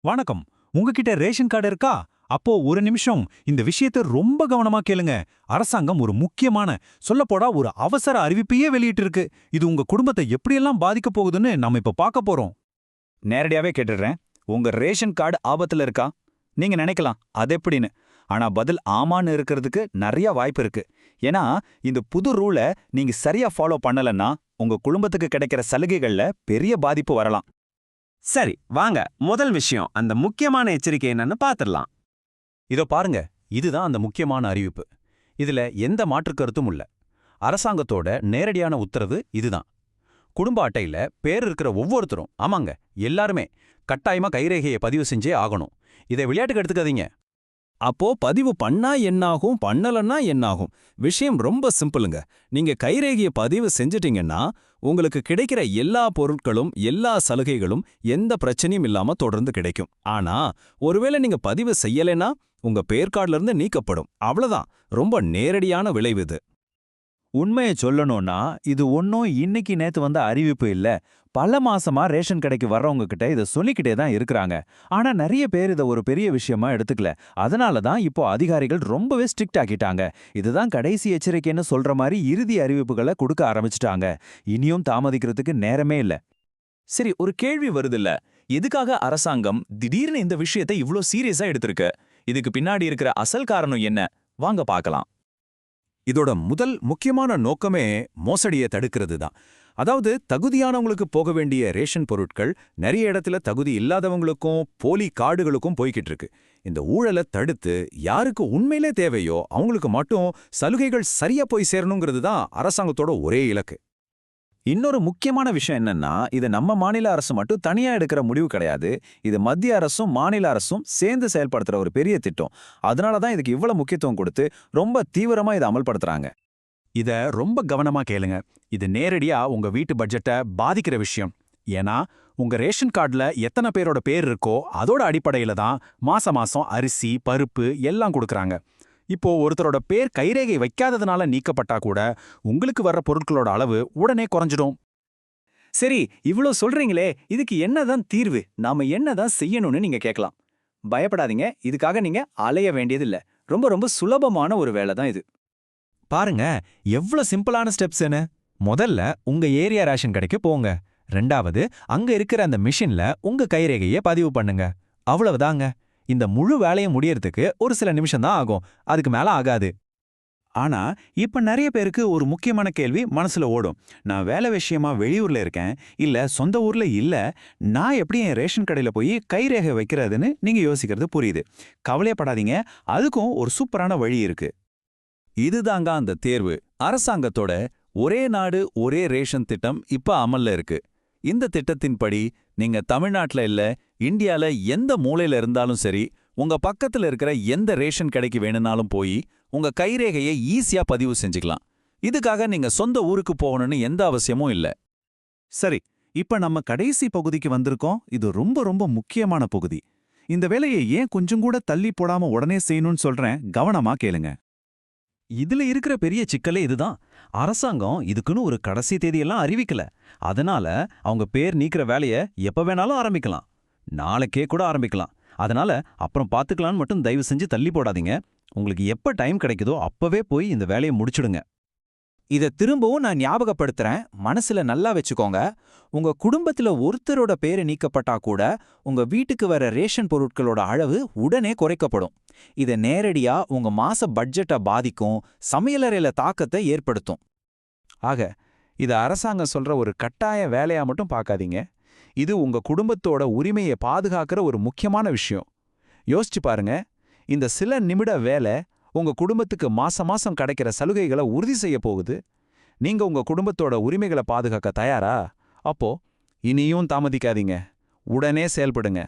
வணக்கம். உங்ககிட்ட ration card இருக்கா? அப்போ ஒரு நிமிஷம் இந்த விஷயத்தை ரொம்ப கவனமா கேளுங்க. அரசாங்கம் ஒரு முக்கியமான, சொல்லப்போடா ஒரு அவசர அறிவிப்பையே வெளியிட்டு இருக்கு. இது உங்க குடும்பத்தை எப்படியெல்லாம் பாதிக்க போகுதுன்னு நாம இப்ப பார்க்க போறோம். நேரடியாவே கேட்டுடுறேன். உங்க ரேஷன் கார்டு ஆபத்துல இருக்கா? நீங்க நினைக்கலாம் அது எப்படின்னு. ஆனா பதில் ஆமான்னு இருக்கிறதுக்கு நிறைய வாய்ப்பு இருக்கு. ஏன்னா இந்த புது ரூலை நீங்க சரியா ஃபாலோ பண்ணலன்னா உங்க குடும்பத்துக்கு கிடைக்கிற சலுகைகள்ல பெரிய பாதிப்பு வரலாம். சரி, வாங்க முதல் விஷயம் அந்த முக்கியமான எச்சரிக்கை என்னன்னு பாத்துடலாம். இதோ பாருங்க, இதுதான் அந்த முக்கியமான அறிவிப்பு. இதுல எந்த மாற்று கருத்தும் இல்ல. அரசாங்கத்தோட நேரடியான உத்தரவு இதுதான். குடும்ப அட்டையில பேர் இருக்கிற ஒவ்வொருத்தரும், ஆமாங்க எல்லாருமே, கட்டாயமா கைரேகையை பதிவு செஞ்சே ஆகணும். இதை விளையாட்டுக்கு எடுத்துக்காதீங்க. அப்போ பதிவு பண்ணா என்னாகும், பண்ணலன்னா என்னாகும்? விஷயம் ரொம்ப சிம்பிளுங்க. நீங்க கைரேகையை பதிவு செஞ்சிட்டீங்கன்னா உங்களுக்கு கிடைக்கிற எல்லா பொருட்களும் எல்லா சலுகைகளும் எந்த பிரச்சனையும் இல்லாம தொடர்ந்து கிடைக்கும். ஆனா ஒருவேளை நீங்க பதிவு செய்யலைன்னா உங்க பேர் கார்டுல இருந்து நீக்கப்படும். அவ்வளவுதான். ரொம்ப நேரடியான விளைவு இது. உண்மையை சொல்லணும்னா இது ஒன்றும் இன்னைக்கு நேத்து வந்த அறிவிப்பு இல்ல. பல மாசமா ரேஷன் கடைக்கு வர்றவங்க கிட்ட இதை சொல்லிக்கிட்டே தான் இருக்கிறாங்க. ஆனா நிறைய பேர் இதை ஒரு பெரிய விஷயமா எடுத்துக்கல. அதனால தான் இப்போ அதிகாரிகள் ரொம்பவே ஸ்ட்ரிக்ட் ஆக்கிட்டாங்க. இதுதான் கடைசி எச்சரிக்கைன்னு சொல்ற மாதிரி இறுதி அறிவிப்புகளை கொடுக்க ஆரம்பிச்சிட்டாங்க. இனியும் தாமதிக்கிறதுக்கு நேரமே இல்ல. சரி, ஒரு கேள்வி வருதுல்ல, எதுக்காக அரசாங்கம் திடீர்னு இந்த விஷயத்தை இவ்ளோ சீரியஸா எடுத்திருக்கு? இதுக்கு பின்னாடி இருக்கிற அசல் காரணம் என்ன? வாங்க பார்க்கலாம். இதோட முதல் முக்கியமான நோக்கமே மோசடியை தடுக்கிறது தான். அதாவது தகுதியானவங்களுக்கு போக வேண்டிய ரேஷன் பொருட்கள் நிறைய இடத்துல தகுதி இல்லாதவங்களுக்கும் போலி கார்டுகளுக்கும் போய்கிட்டு இருக்கு. இந்த ஊழலை தடுத்து யாருக்கு உண்மையிலே தேவையோ அவங்களுக்கு மட்டும் சலுகைகள் சரியா போய் சேரணுங்கிறது தான் அரசாங்கத்தோட ஒரே இலக்கு. இன்னொரு முக்கியமான விஷயம் என்னன்னா, இது நம்ம மாநில அரசு மட்டும் தனியா எடுக்கிற முடிவு கிடையாது. இது மத்திய அரசும் மாநில அரசும் சேர்ந்து செயல்படுத்துற ஒரு பெரிய திட்டம். அதனால தான் இதுக்கு இவ்வளவு முக்கியத்துவம் கொடுத்து ரொம்ப தீவிரமா இதை அமல்படுத்துறாங்க. இத ரொம்ப கவனமா கேளுங்க. இது நேரடியா உங்க வீட்டு பட்ஜெட்டை பாதிக்கிற விஷயம். ஏன்னா உங்க ரேஷன் கார்டுல எத்தனை பேரோட பேர் இருக்கோ அதோட அடிப்படையில தான் மாசம் மாசம் அரிசி, பருப்பு எல்லாம் கொடுக்கறாங்க. இப்போ ஒருத்தரோட பேர் கைரேகை வைக்காததுனால நீக்கப்பட்டா கூட உங்களுக்கு வர்ற பொருட்களோட அளவு உடனே குறைஞ்சிடும். சரி, இவ்ளோ சொல்றீங்களே, இதுக்கு என்னதான் தீர்வு? நாம என்னதான் செய்யணும்னு நீங்க கேட்கலாம். பயப்படாதீங்க, இதுக்காக நீங்க அலைய வேண்டியதில்ல. ரொம்ப ரொம்ப சுலபமான ஒரு வேலை தான் இது. பாருங்க எவ்வளவு சிம்பிளான ஸ்டெப்ஸ்னு. முதல்ல உங்க ஏரியா ரேஷன் கடைக்கு போங்க. ரெண்டாவது அங்க இருக்கிற அந்த மிஷின்ல உங்க கைரேகையை பதிவு பண்ணுங்க. அவ்வளவுதாங்க. இந்த முழு வேலையை முடியறதுக்கு ஒரு சில நிமிஷம் தான் ஆகும். அதுக்கு மேல ஆகாது. ஆனா இப்ப நிறைய பேருக்கு ஒரு முக்கியமான கேள்வி மனசுல ஓடும். நான் வேலை விஷயமா வெளியூர்ல இருக்கேன், இல்ல சொந்த ஊர்ல இல்ல. நான் எப்படி என் ரேஷன் கடையில போய் கைரேகை வைக்கிறதுன்னு நீங்க யோசிக்கிறது புரியுது. கவலையப்படாதீங்க, அதுக்கும் ஒரு சூப்பரான வழி இருக்கு. இதுதாங்க அந்த தேர்வு. அரசாங்கத்தோட ஒரே நாடு ஒரே ரேஷன் திட்டம் இப்ப அமல்ல இருக்கு. இந்த திட்டத்தின்படி நீங்க தமிழ்நாட்டுல இல்ல இந்தியால எந்த மூலையில இருந்தாலும் சரி, உங்க பக்கத்துல இருக்கிற எந்த ரேஷன் கடைக்கு வேணும்னாலும் போய் உங்க கைரேகையை ஈஸியா பதிவு செஞ்சுக்கலாம். இதுக்காக நீங்க சொந்த ஊருக்கு போகணும்னு எந்த அவசியமும் இல்ல. சரி, இப்ப நம்ம கடைசி பகுதிக்கு வந்திருக்கோம். இது ரொம்ப ரொம்ப முக்கியமான பகுதி. இந்த வேலையை ஏன் கொஞ்சம் கூட தள்ளி போடாம உடனே செய்யணும்னு சொல்றேன், கவனமா கேளுங்க. இதுல இருக்கிற பெரிய சிக்கலே இதுதான். அரசாங்கம் இதுக்குன்னு ஒரு கடைசி தேதியெல்லாம் அறிவிக்கல. அதனால அவங்க பேர் நீக்கிற வேலையை எப்ப வேணாலும் ஆரம்பிக்கலாம். நாளைக்கே கூட ஆரம்பிக்கலாம். அதனால அப்புறம் பார்த்துக்கலான்னு மட்டும் தயவு செஞ்சு தள்ளி போடாதீங்க. உங்களுக்கு எப்ப டைம் கிடைக்குதோ அப்பவே போய் இந்த வேலையை முடிச்சிடுங்க. இதை திரும்பவும் நான் ஞாபகப்படுத்துறேன், மனசுல நல்லா வச்சுக்கோங்க. உங்க குடும்பத்துல ஒருத்தரோட பேரு நீக்கப்பட்டா கூட உங்க வீட்டுக்கு வர ரேஷன் பொருட்களோட அளவு உடனே குறைக்கப்படும். இதை நேரடியா உங்க மாச பட்ஜெட்டை பாதிக்கும், சமையலறையில தாக்கத்தை ஏற்படுத்தும். ஆக இதை அரசாங்கம் சொல்ற ஒரு கட்டாய வேலையா மட்டும் பார்க்காதீங்க. இது உங்க குடும்பத்தோட உரிமையை பாதுகாக்கிற ஒரு முக்கியமான விஷயம். யோசிச்சு பாருங்க, இந்த சில நிமிட வேலை உங்க குடும்பத்துக்கு மாசம் மாசம் கிடைக்கிற சலுகைகளை உறுதி செய்ய போகுது. நீங்க உங்க குடும்பத்தோட உரிமைகளை பாதுகாக்க தயாரா? அப்போ இனியும் தாமதிக்காதீங்க, உடனே செயல்படுங்க.